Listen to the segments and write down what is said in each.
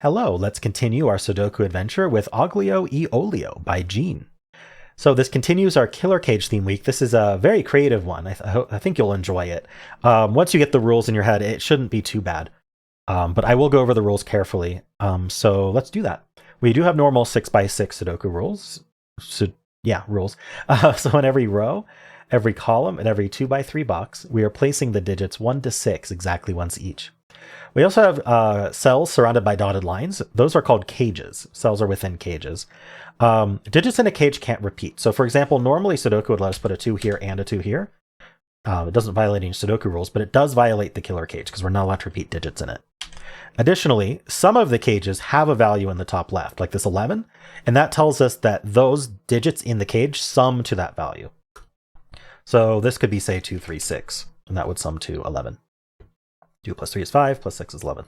Hello, let's continue our Sudoku adventure with Aglio e Olio by Gene. So this continues our Killer Cage theme week. This is a very creative one. I think you'll enjoy it. Once you get the rules in your head, it shouldn't be too bad. But I will go over the rules carefully. So let's do that. We do have normal 6x6 Sudoku rules. Rules. So in every row, every column, and every 2x3 box, we are placing the digits 1 to 6 exactly once each. We also have cells surrounded by dotted lines. Those are called cages. Cells are within cages. Digits in a cage can't repeat. So for example, normally Sudoku would let us put a 2 here and a 2 here. It doesn't violate any Sudoku rules, but it does violate the killer cage because we're not allowed to repeat digits in it. Additionally, some of the cages have a value in the top left, like this 11, and that tells us that those digits in the cage sum to that value. So this could be, say, 2, 3, 6, and that would sum to 11. 2 plus 3 is 5, plus 6 is 11.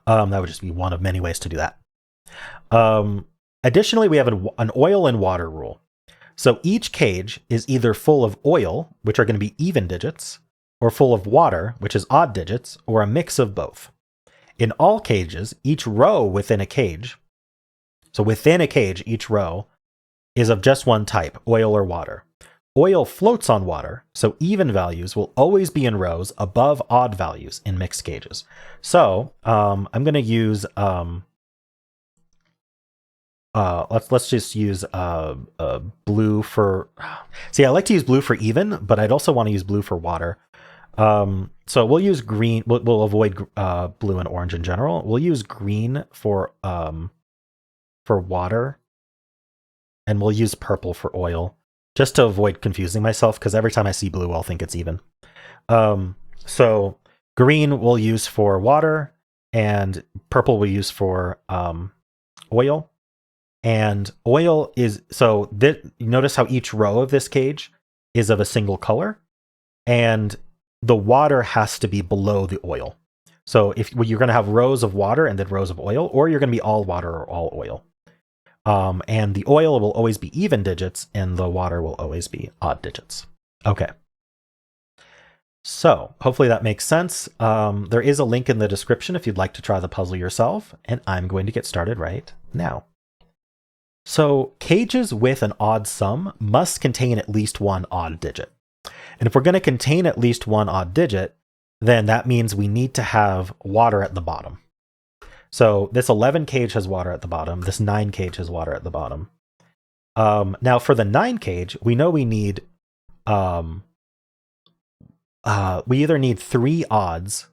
That would just be one of many ways to do that. Additionally, we have an oil and water rule. So each cage is either full of oil, which are going to be even digits, or full of water, which is odd digits, or a mix of both. In all cages, each row within a cage, so within a cage, each row is of just one type, oil or water. Oil floats on water, so even values will always be in rows above odd values in mixed cages. So I'm going to use let's just use blue for. See, I like to use blue for even, but I'd also want to use blue for water. So we'll use green. We'll avoid blue and orange in general. We'll use green for water, and we'll use purple for oil. Just to avoid confusing myself, because every time I see blue, I'll think it's even. So green we'll use for water, and purple we'll use for oil. And oil is, so notice how each row of this cage is of a single color, and the water has to be below the oil. So if you're going to have rows of water and then rows of oil, or you're going to be all water or all oil. And the oil will always be even digits, and the water will always be odd digits. Okay. So hopefully that makes sense. There is a link in the description if you'd like to try the puzzle yourself, and I'm going to get started right now. So cages with an odd sum must contain at least one odd digit. And if we're going to contain at least one odd digit, then that means we need to have water at the bottom. So this 11 cage has water at the bottom. This 9 cage has water at the bottom. Now for the 9 cage, we know we need, we either need 3 odds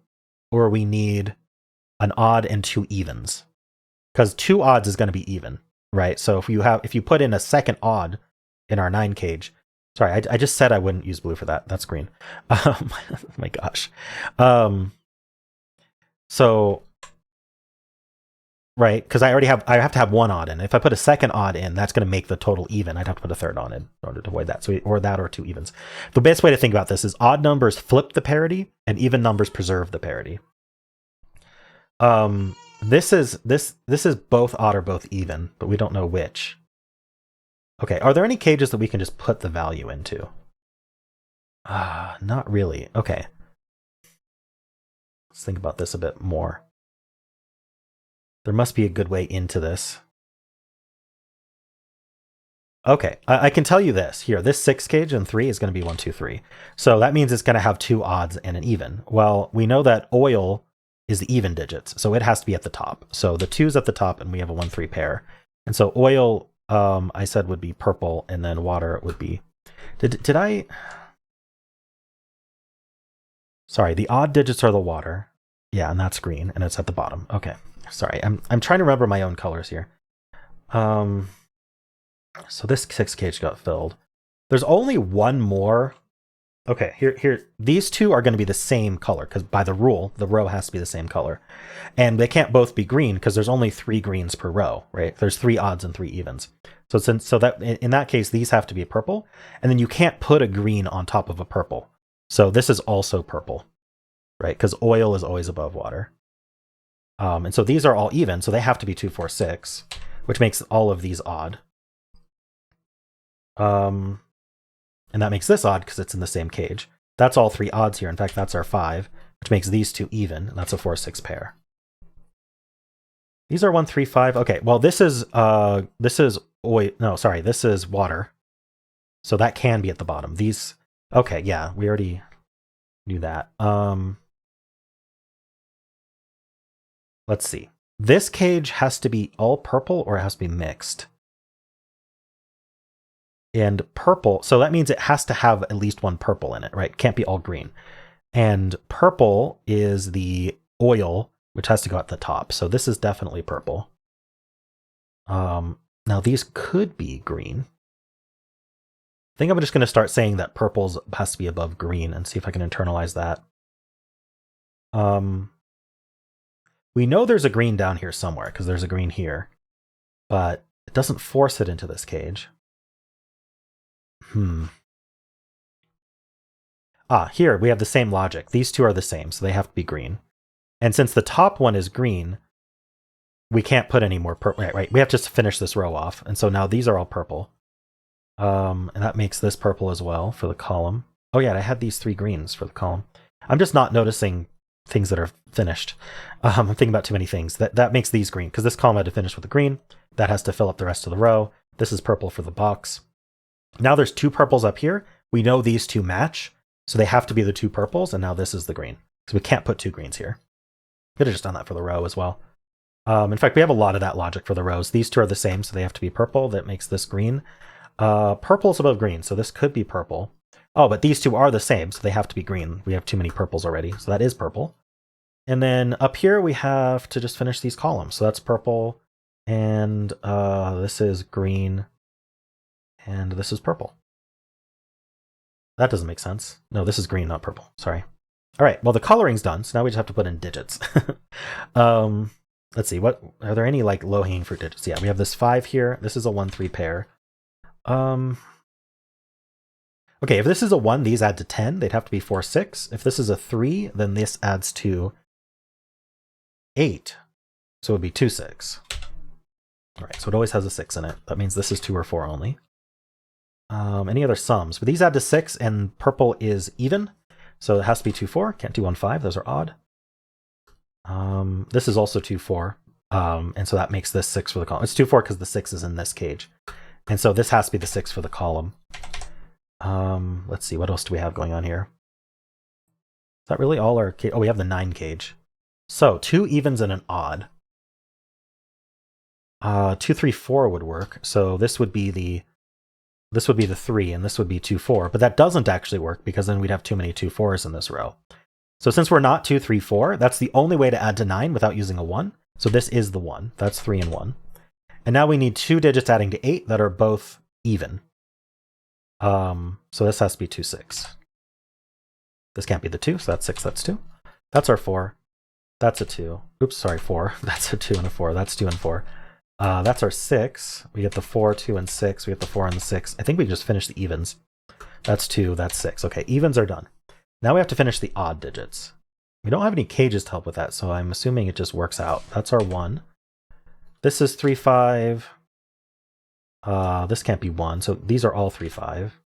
or we need an odd and 2 evens, because 2 odds is going to be even, right? So if you put in a second odd in our 9 cage, sorry, I just said I wouldn't use blue for that. That's green. My gosh. So right, because I have to have 1 odd in. If I put a second odd in, that's going to make the total even. I'd have to put a third odd in order to avoid that. So or 2 evens. The best way to think about this is odd numbers flip the parity, and even numbers preserve the parity. This is both odd or both even, but we don't know which. Okay, are there any cages that we can just put the value into? Not really. Okay. Let's think about this a bit more. There must be a good way into this. Okay, I can tell you this. Here, this 6 cage and 3 is going to be 1, 2, 3. So that means it's going to have 2 odds and an even. Well, we know that oil is the even digits, so it has to be at the top. So the 2's at the top, and we have a 1, 3 pair. And so oil, I said, would be purple, and then water would be... Did I... Sorry, the odd digits are the water. Yeah, and that's green, and it's at the bottom. Okay. Sorry, I'm trying to remember my own colors here. So this 6 cage got filled. There's only one more. Okay, here. These 2 are going to be the same color, because by the rule, the row has to be the same color. And they can't both be green, because there's only 3 greens per row, right? There's 3 odds and 3 evens. So that in that case, these have to be purple. And then you can't put a green on top of a purple. So this is also purple, right? Because oil is always above water. And so these are all even, so they have to be 2, 4, 6, which makes all of these odd. And that makes this odd because it's in the same cage. That's all 3 odds here. In fact, that's our 5, which makes these 2 even, and that's a 4, 6 pair. These are 1, 3, 5. Okay, well this is oil. No, sorry, this is water. So that can be at the bottom. These, okay, yeah, we already knew that. Let's see. This cage has to be all purple or it has to be mixed. And purple, so that means it has to have at least one purple in it, right? It can't be all green. And purple is the oil, which has to go at the top. So this is definitely purple. Now these could be green. I think I'm just going to start saying that purple has to be above green and see if I can internalize that. We know there's a green down here somewhere because there's a green here, but it doesn't force it into this cage. Here we have the same logic. These two are the same, so they have to be green. And since the top one is green, we can't put any more purple. Right. We have to finish this row off. And so now these are all purple. And that makes this purple as well for the column. Oh yeah, I had these 3 greens for the column. I'm just not noticing things that are finished. I'm thinking about too many things. That makes these green, because this column had to finish with a green. That has to fill up the rest of the row. This is purple for the box. Now there's 2 purples up here. We know these 2 match, so they have to be the 2 purples, and now this is the green. So we can't put 2 greens here. Could have just done that for the row as well. In fact, we have a lot of that logic for the rows. These 2 are the same, so they have to be purple. That makes this green. Purple's above green, so this could be purple. Oh, but these 2 are the same, so they have to be green. We have too many purples already, so that is purple. And then up here we have to just finish these columns. So that's purple, and this is green, and this is purple. That doesn't make sense. No, this is green, not purple. Sorry. All right, well, the coloring's done, so now we just have to put in digits. Let's see, what are there any like low-hanging fruit digits? Yeah, we have this 5 here. This is a 1, 3 pair. Okay, if this is a 1, these add to 10. They'd have to be 4, 6. If this is a 3, then this adds to 8. So it would be 2, 6. All right, so it always has a 6 in it. That means this is 2 or 4 only. Any other sums? But these add to 6, and purple is even. So it has to be 2, 4. Can't do 1, 5. Those are odd. This is also 2, 4. And so that makes this 6 for the column. It's 2, 4 because the 6 is in this cage. And so this has to be the 6 for the column. Let's see, what else do we have going on here? Is that really all our cage? Oh, we have the 9 cage. So 2 evens and an odd. 2, 3, 4 would work. So this would be the 3, and this would be 2, 4. But that doesn't actually work because then we'd have too many 2, 4s in this row. So since we're not 2, 3, 4, that's the only way to add to 9 without using a 1. So this is the 1. That's 3 and 1. And now we need 2 digits adding to 8 that are both even. So this has to be 2, 6. This can't be the 2, so that's 6, that's 2. That's our 4. That's a 2. Oops, sorry, 4. That's a 2 and a 4. That's 2 and 4. That's our 6. We get the 4, 2, and 6. We get the 4 and the 6. I think we just finished the evens. That's 2, that's 6. Okay, evens are done. Now we have to finish the odd digits. We don't have any cages to help with that, so I'm assuming it just works out. That's our 1. This is 3, 5. This can't be 1, so these are all 3, 5.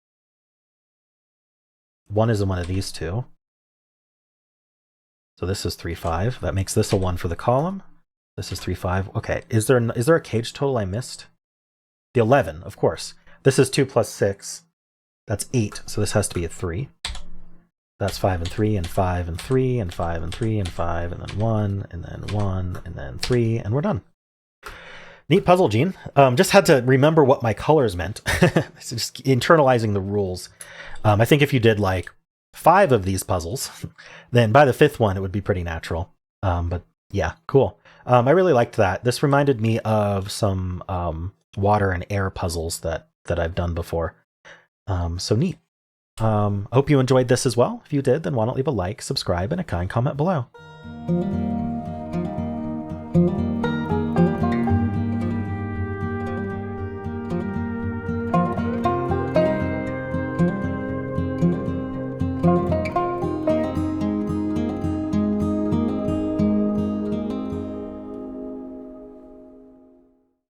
1 is in one of these 2. So this is 3, 5. That makes this a 1 for the column. This is 3, 5. Okay, is there a cage total I missed? The 11, of course. This is 2 plus 6. That's 8, so this has to be a 3. That's 5 and 3, and 5 and 3, and 5 and 3, and 5, and then 1, and then 1, and then 3, and we're done. Neat puzzle, Gene. Just had to remember what my colors meant. Just internalizing the rules. I think if you did like 5 of these puzzles, then by the 5th one, it would be pretty natural. But yeah, cool. I really liked that. This reminded me of some water and air puzzles that I've done before. So neat. I hope you enjoyed this as well. If you did, then why don't leave a like, subscribe, and a kind comment below.